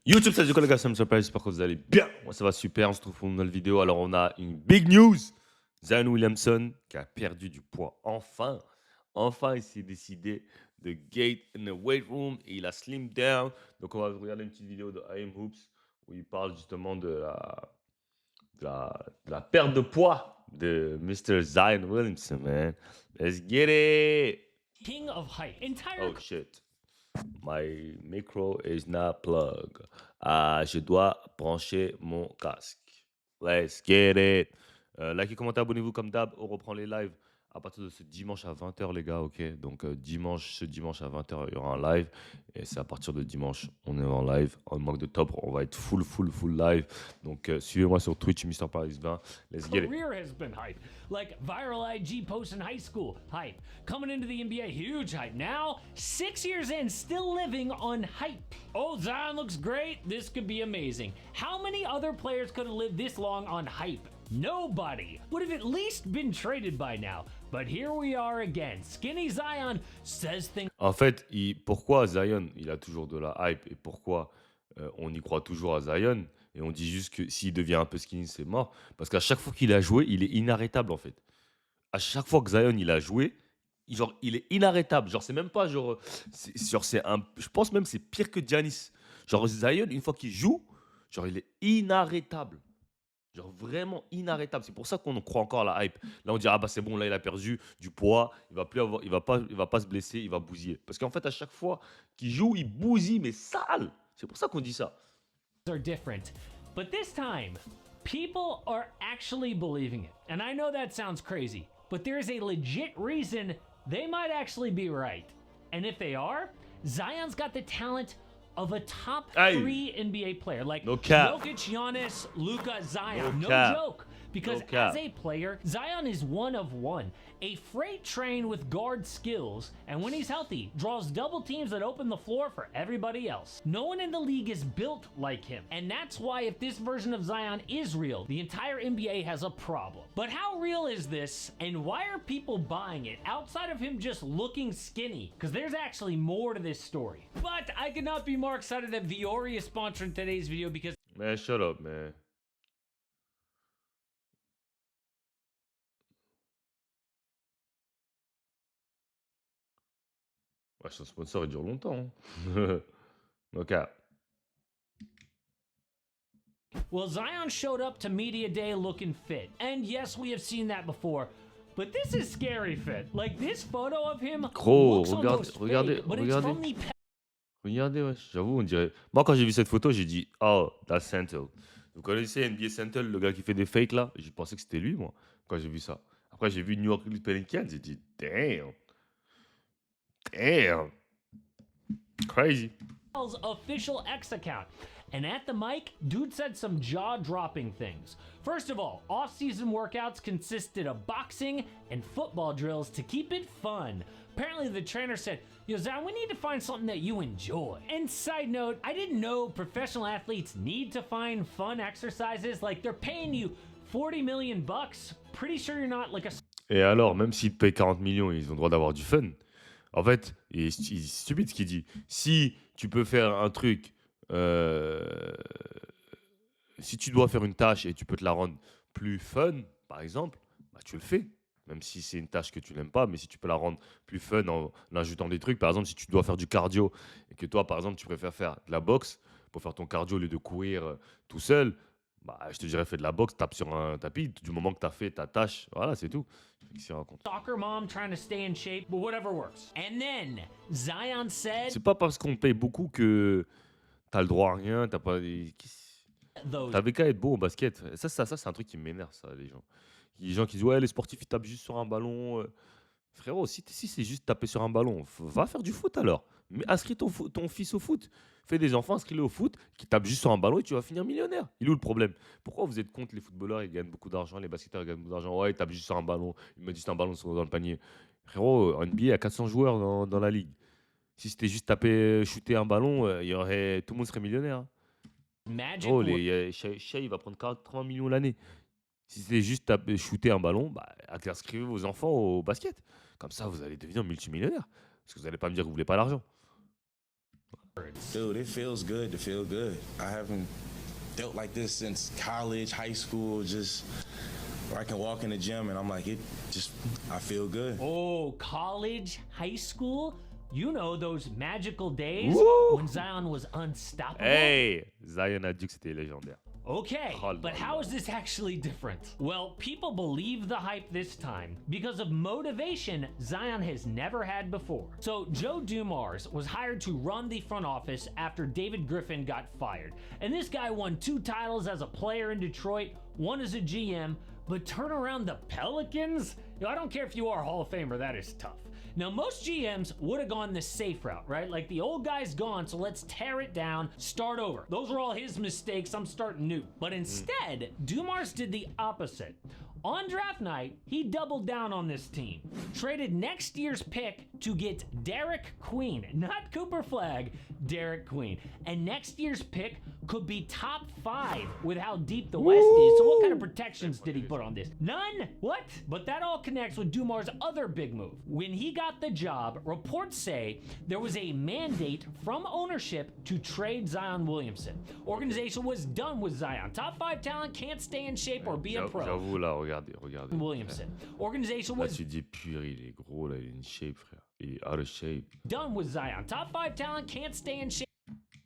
YouTube, salut les gars, ça me surprise, j'espère que vous allez bien. Moi ça va super, on se retrouve pour une nouvelle vidéo. Alors on a une big news. Zion Williamson qui a perdu du poids. Enfin il s'est décidé de get in the weight room et il a slim down. Donc on va regarder une petite vidéo de I Am Hoops où il parle justement de la perte de poids de Mr. Zion Williamson, man. Let's get it. King of height. Oh shit. My micro is not plugged. Ah, je dois brancher mon casque. Let's get it. Likez, commentez, abonnez-vous comme d'hab. On reprend les lives à partir de ce dimanche à 20h, les gars, ok? Donc, ce dimanche à 20h, il y aura un live. Et c'est à partir de dimanche, on est en live. En manque d'octobre, on va être full live. Donc, suivez-moi sur Twitch, Mister Paris 20. Let's get it. Career has been hype. Like viral IG post in high school, hype. Coming into the NBA, huge hype. Now, 6 years in, still living on hype. Oh, Zion looks great. This could be amazing. How many other players could have lived this long on hype? Nobody. Would have at least been traded by now. But here we are again. Skinny Zion says things. En fait, pourquoi Zion, il a toujours de la hype et pourquoi on y croit toujours à Zion et on dit juste que s'il devient un peu skinny, c'est mort. Parce qu'à chaque fois qu'il a joué, il est inarrêtable en fait. À chaque fois que Zion il a joué, genre, il est inarrêtable. Genre, c'est même pas genre. Je pense même que c'est pire que Giannis. Genre, Zion, une fois qu'il joue, genre, il est inarrêtable. Genre vraiment inarrêtable. C'est pour ça qu'on croit encore à la hype. Là, on dit, ah bah c'est bon, là, il a perdu du poids. Il va plus avoir, il va pas se blesser, il va bousiller. Parce qu'en fait, à chaque fois qu'il joue, il bousille, mais sale. C'est pour ça qu'on dit ça. Are different. But this time, people are actually believing it. And I know that sounds crazy, but there is a legit reason they might actually be right. And if they are, Zion's got the talent of a top Hey. 3 NBA player. Like No cap. Jokic, Giannis, Luka, Zion. No No cap. joke. Because No cap. as a player, Zion is one of one. A freight train with guard skills, and when he's healthy, draws double teams that open the floor for everybody else. No one in the league is built like him, and that's why if this version of Zion is real, the entire NBA has a problem. But how real is this, and why are people buying it outside of him just looking skinny? Because there's actually more to this story. But I could not be more excited that Viore is sponsoring today's video because Man, shut up, man. Ouais, son sponsor, il dure longtemps. Hein. No cap. well, Zion showed up to Media Day looking fit. And yes, we have seen that before. But this is scary fit. Like this photo of him Gros, looks almost fake, but it's from the Regardez, ouais, j'avoue, on dirait. Moi, quand j'ai vu cette photo, j'ai dit, oh, that's Santel. Vous connaissez NBA Santel, le gars qui fait des fakes là? J'ai pensé que c'était lui, moi, quand j'ai vu ça. Après, j'ai vu New York Pelicans, j'ai dit, damn. Damn. Crazy. official X account. And at the mic, dude said some jaw-dropping things. First of all, off-season workouts consisted of boxing and football drills to keep it fun. Apparently the trainer said, yo, Zion, we need to find something that you enjoy. And side note, I didn't know professional athletes need to find fun exercises. Like, they're paying you 40 million bucks. Pretty sure you're not like a... Et alors, même s'ils te payent 40 millions, ils ont le droit d'avoir du fun. En fait, il est stupide ce qu'il dit. Si tu peux faire un truc, si tu dois faire une tâche et tu peux te la rendre plus fun, par exemple, bah, tu le fais. Même si c'est une tâche que tu n'aimes pas, mais si tu peux la rendre plus fun en ajoutant des trucs. Par exemple, si tu dois faire du cardio et que toi, par exemple, tu préfères faire de la boxe pour faire ton cardio au lieu de courir tout seul, bah, je te dirais fais de la boxe, tape sur un tapis. Du moment que tu as fait ta tâche, voilà, c'est tout. Qu'est-ce qu'il raconte? soccer mom trying to stay in shape, but whatever works. And then Zion said, C'est pas parce qu'on te paye beaucoup que t'as le droit à rien, t'as pas. those T'avais qu'à être bon au basket. Ça c'est un truc qui m'énerve, ça, les gens. Les gens qui disent, ouais, les sportifs, ils tapent juste sur un ballon. Frérot, si c'est juste taper sur un ballon, va faire du foot alors. Mais inscris ton fils au foot. Fais des enfants, inscris-le au foot, qui tape juste sur un ballon et tu vas finir millionnaire. Il est où le problème? Pourquoi vous êtes contre les footballeurs, ils gagnent beaucoup d'argent, les basketteurs, ils gagnent beaucoup d'argent? Ouais, ils tapent juste sur un ballon, ils mettent juste un ballon dans le panier. Frérot, en NBA, il y a 400 joueurs dans la ligue. Si c'était juste taper, shooter un ballon, tout le monde serait millionnaire. Hein. magic Oh, words. Shea, il va prendre 80 millions l'année. Si c'était juste taper, shooter un ballon, bah, inscrivez vos enfants au basket. Comme ça, vous allez devenir multimillionnaire. Parce que vous n'allez pas me dire que vous voulez pas l'argent. Dude, it feels good to feel good. I haven't felt like this since college, high school, just where I can walk in the gym and I'm like, I feel good. Oh, college, high school? You know those magical days Woo! when Zion was unstoppable? Hey, Zion a dit que c'était légendaire. Okay, Oh, but no, how no. is this actually different? Well, people believe the hype this time because of motivation Zion has never had before. So Joe Dumars was hired to run the front office after David Griffin got fired. And this guy won 2 titles as a player in Detroit, 1 as a GM, but turn around the Pelicans? I don't care if you are a Hall of Famer, that is tough. Now, most GMs would have gone the safe route, right? Like, the old guy's gone, so let's tear it down, start over. Those were all his mistakes, I'm starting new. But instead, Dumars did the opposite. On draft night, he doubled down on this team. Traded next year's pick to get Derek Queen, not Cooper Flagg, Derek Queen. And next year's pick could be top 5 with how deep the West is. So what kind of protections did he put on this? None? What? But that all connects with Dumars' other big move. When he got the job, reports say there was a mandate from ownership to trade Zion Williamson. Organization was done with Zion. Top 5 talent can't stay in shape or be a pro. J'avoue, là, regardez. Williamson. Organization Là, was tu dis pur, il est gros, là, il est in shape, frère. Il est out of shape. done with Zion. Top 5 talent can't stay in shape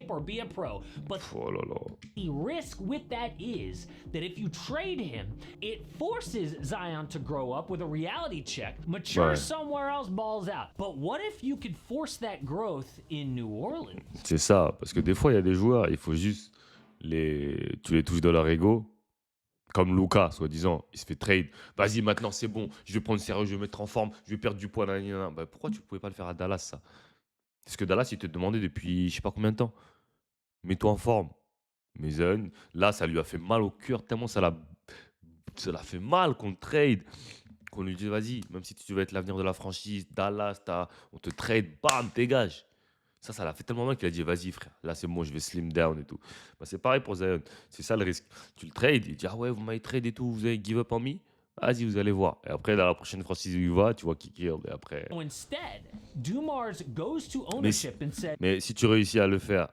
or be a pro. But Oh là là. the risk with that is that if you trade him, it forces Zion to grow up with a reality check, mature Ouais. somewhere else, balls out. But what if you could force that growth in New Orleans? C'est ça, parce que des fois, il y a des joueurs, il faut juste tu les touches dans leur ego. Comme Luka, soi-disant, il se fait trade. Vas-y, maintenant, c'est bon. Je vais prendre sérieux, je vais me mettre en forme, je vais perdre du poids. Nanana. Bah, pourquoi tu ne pouvais pas le faire à Dallas, ça? Parce que Dallas, il te demandait depuis je sais pas combien de temps. Mets-toi en forme. Mais Zion, là, ça lui a fait mal au cœur, tellement ça l'a fait mal qu'on le trade. Qu'on lui dit, vas-y, même si tu veux être l'avenir de la franchise, Dallas, on te trade, bam, dégage. Ça l'a fait tellement mal qu'il a dit, vas-y, frère, là, c'est bon, je vais slim down et tout. Bah, c'est pareil pour Zion. C'est ça le risque. Tu le trades, il dit, ah ouais, vous m'avez trade et tout, vous avez give up on me. Vas-y, vous allez voir. Et après, dans la prochaine franchise où il va, tu vois qui kill. Et après. So instead, Dumars goes to ownership and said, Mais si tu réussis à le faire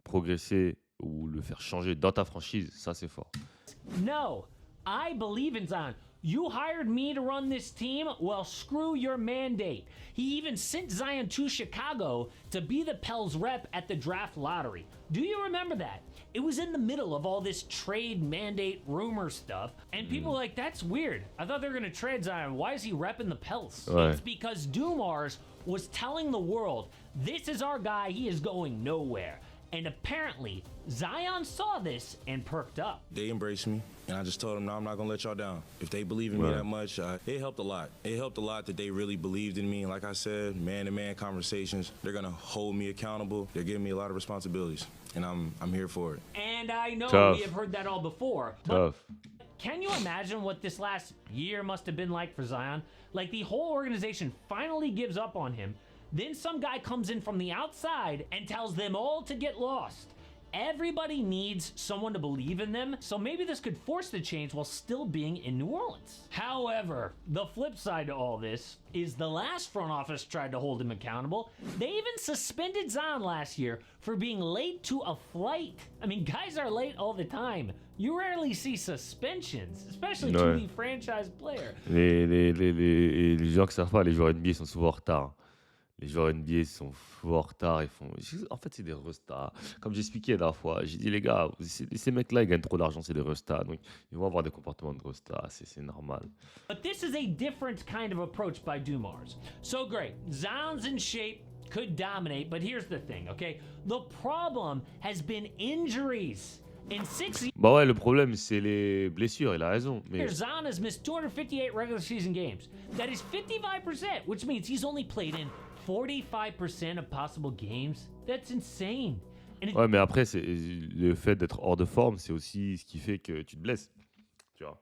progresser ou le faire changer dans ta franchise, ça, c'est fort. no, I believe in Zion. You hired me to run this team? Well, screw your mandate. He even sent Zion to Chicago to be the Pels rep at the draft lottery. Do you remember that? It was in the middle of all this trade mandate rumor stuff, and people were like, that's weird. I thought they were going to trade Zion. Why is he repping the Pels? Ouais. It's because Dumars was telling the world, this is our guy, he is going nowhere. And apparently, Zion saw this and perked up. They embraced me, and I just told them, no, I'm not going to let y'all down. If they believe in me Right. that much, it helped a lot. It helped a lot that they really believed in me. And like I said, man-to-man conversations, they're going to hold me accountable. They're giving me a lot of responsibilities, and I'm here for it. And I know Tough. we have heard that all before, but Tough. can you imagine what this last year must have been like for Zion? Like, the whole organization finally gives up on him. Then some guy comes in from the outside and tells them all to get lost. Everybody needs someone to believe in them, so maybe this could force the change while still being in New Orleans. However, the flip side to all this is the last front office tried to hold him accountable. They even suspended Zion last year for being late to a flight. I mean, guys are late all the time. You rarely see suspensions, especially to Ouais. the franchise player. Les gens qui savent pas, les joueurs NBA sont souvent en retard. Les joueurs NBA sont souvent en retard. En fait, c'est des restas. Comme j'expliquais la dernière fois, j'ai dit, les gars, ces mecs-là, ils gagnent trop d'argent, c'est des restas. Donc, ils vont avoir des comportements de restas. C'est normal. But this is a different kind of approach by Dumars. So great, Zion's in shape, could dominate, but here's the thing, okay? The problem has been injuries. In 6 Bah ouais, le problème, c'est les blessures. Il a raison. Mais years, Zion has missed 258 regular season games. That is 55%, which means he's only played in 45% of possible games. That's insane. And it ouais, mais après, le fait d'être hors de forme, c'est aussi ce qui fait que tu te blesses. Tu vois.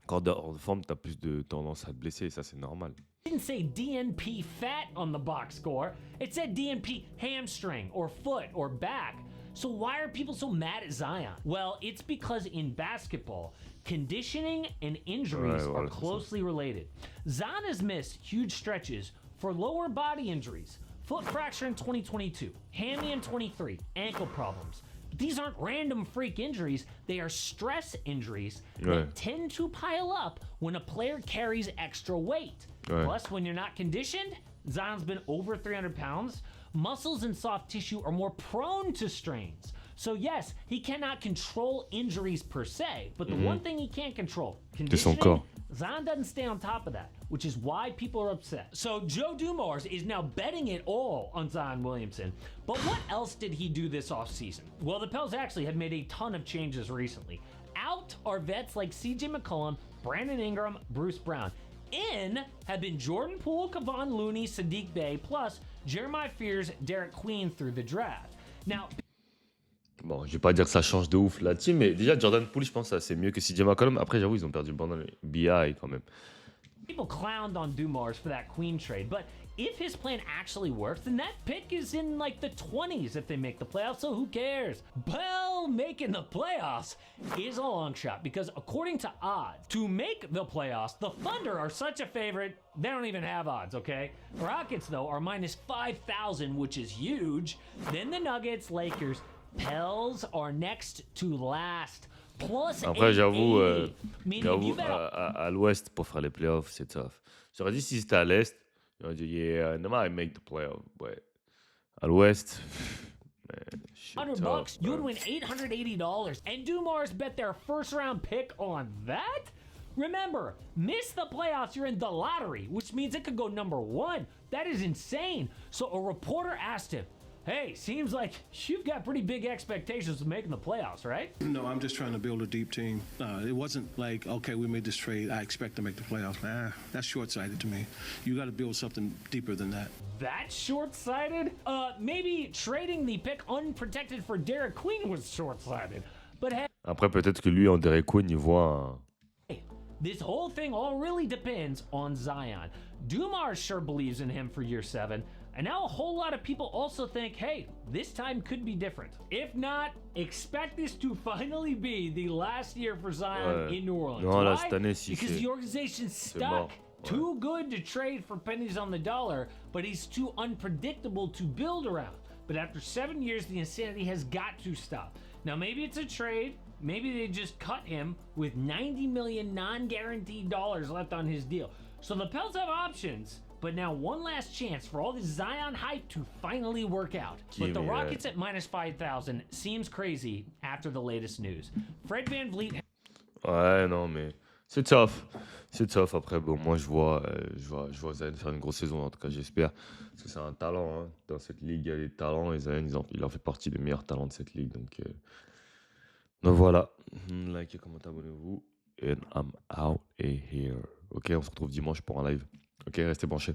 Quand t'es hors de forme, t'as plus de tendance à te blesser. Et ça, c'est normal. didn't say DNP fat on the box score. It said DNP hamstring or foot or back. So why are people so mad at Zion? Well, it's because in basketball, conditioning and injuries Ouais, are voilà, c'est ça. closely related. Zion has missed huge stretches for lower body injuries, Foot fracture in 2022, hammy in 23, ankle problems. But these aren't random freak injuries, they are stress injuries that tend to pile up when a player carries extra weight. Plus, when you're not conditioned, Zion's been over 300 pounds, muscles and soft tissue are more prone to strains. So yes, he cannot control injuries per se, but the one thing he can't control, conditioning, Zion doesn't stay on top of that, which is why people are upset. So Joe Dumars is now betting it all on Zion Williamson. But what else did he do this offseason? Well, the Pels actually have made a ton of changes recently. Out are vets like CJ McCollum, Brandon Ingram, Bruce Brown. In have been Jordan Poole, Kevon Looney, Sadiq Bey, plus Jeremiah Fears, Derek Queen through the draft. Now, bon, je vais pas dire que ça change de ouf la team, mais déjà Jordan Poole, je pense que c'est mieux que CJ McCollum. Après, j'avoue, ils ont perdu pendant le BI quand même. people clowned on Dumars for that Queen trade, but if his plan actually works, then that pick is in like the 20s if they make the playoffs, so who cares? Well, making the playoffs is a long shot because according to odds, to make the playoffs, the Thunder are such a favorite, they don't even have odds, okay? Rockets, though, are minus 5,000, which is huge. Then the Nuggets, Lakers, Pels are next to last. Plus Après, j'avoue, 880. à l'ouest, pour faire les playoffs, c'est tough. J'aurais dit si c'était à l'est, j'aurais dit, yeah, no matter I make the playoff. Ouais. À l'ouest, man, shit $100 bucks, you would win $880. And Dumars bet their first round pick on that? Remember, miss the playoffs, you're in the lottery, which means it could go number one. That is insane. So a reporter asked him, hey, seems like you've got pretty big expectations of making the playoffs, right? No, I'm just trying to build a deep team. It wasn't like, okay, we made this trade, I expect to make the playoffs. That's short-sighted to me. You got to build something deeper than that. That's short-sighted? Maybe trading the pick unprotected for Derek Queen was short-sighted. But hey, Après, peut-être que lui, en Derek Queen, il voit un... this whole thing all really depends on Zion. Dumars sure believes in him for year 7. And now a whole lot of people also think, hey, this time could be different. If not, expect this to finally be the last year for Zion in New Orleans. Non, là, Why? cette année, si Because c'est... the organization's stuck. mort. Too good to trade for pennies on the dollar, but he's too unpredictable to build around. But after 7 years, the insanity has got to stop. Now, maybe it's a trade. Maybe they just cut him with $90 million non-guaranteed dollars left on his deal. So the Pels have options. But now one last chance for all this Zion hype to finally work out. But the Rockets at minus 5,000 seems crazy after the latest news. Fred VanVleet... Ouais, non, mais c'est tough. C'est tough. Après, bon, moi, je vois Zion faire une grosse saison, en tout cas, j'espère. Parce que c'est un talent. Hein. Dans cette ligue, il y a des talents. Et Zion, il en fait partie des meilleurs talents de cette ligue. Donc voilà. Likez, commentez, abonnez-vous. And I'm out of here. Ok, on se retrouve dimanche pour un live. Ok, restez branchés.